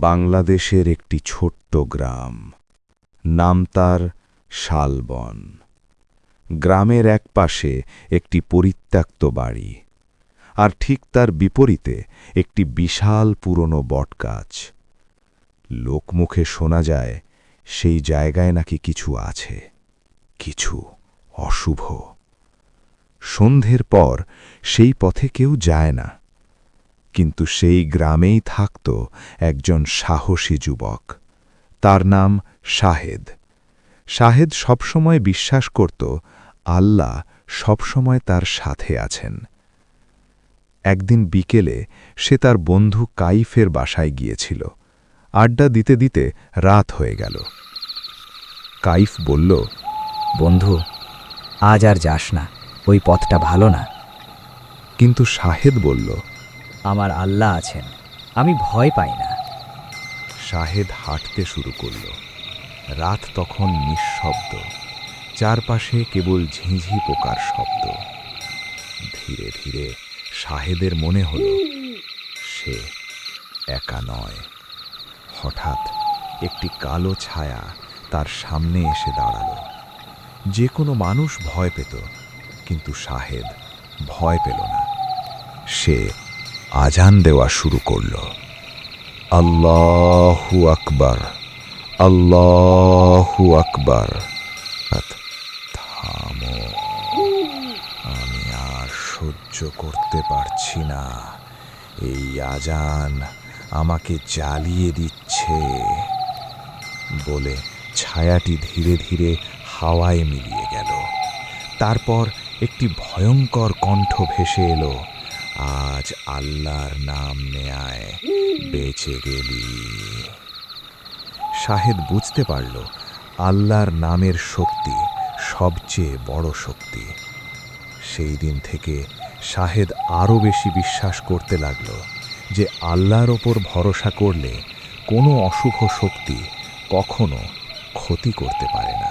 বাংলাদেশের একটি ছোট্ট গ্রাম, নাম তার শালবন। গ্রামের এক পাশে একটি পরিত্যক্ত বাড়ি, আর ঠিক তার বিপরীতে একটি বিশাল পুরনো বটগাছ। লোকমুখে শোনা যায় সেই জায়গায় নাকি কিছু আছে, কিছু অশুভ। সন্ধ্যের পর সেই পথে কেউ যায় না, কিন্তু সেই গ্রামেই থাকত একজন সাহসী যুবক। তার নাম শাহেদ। শাহেদ সবসময় বিশ্বাস করত আল্লাহ সবসময় তার সাথে আছেন। একদিন বিকেলে সে তার বন্ধু কাইফের বাসায় গিয়েছিল। আড্ডা দিতে দিতে রাত হয়ে গেল। কাইফ বলল, বন্ধু, আজ আর যাস না, ওই পথটা ভালো না। কিন্তু শাহেদ বলল, আমার আল্লাহ আছেন, আমি ভয় পাই না। শাহেদ হাঁটতে শুরু করল। রাত তখন নিঃশব্দ, চারপাশে কেবল ঝিঁঝি পোকার শব্দ। ধীরে ধীরে শাহেদের মনে হল সে একা নয়। হঠাৎ একটি কালো ছায়া তার সামনে এসে দাঁড়াল। যে কোনো মানুষ ভয় পেত, কিন্তু শাহেদ ভয় পেল না। সে আজান দেওয়া শুরু করল, আল্লাহু আকবার, আল্লাহু আকবার। থামো, আমি আর সহ্য করতে পারছি না। এই আজান আমাকে জ্বালিয়ে দিচ্ছে বলে ছায়াটি ধীরে ধীরে হাওয়ায় মিলিয়ে গেল। তারপর একটি ভয়ঙ্কর কণ্ঠ ভেসে এলো, আজ আল্লাহর নাম নেয়ায় বেঁচে গেলি। শাহেদ বুঝতে পারল আল্লাহর নামের শক্তি সবচেয়ে বড় শক্তি। সেই দিন থেকে শাহেদ আরও বেশি বিশ্বাস করতে লাগল যে আল্লাহর ওপর ভরসা করলে কোনো অশুভ শক্তি কখনো ক্ষতি করতে পারে না।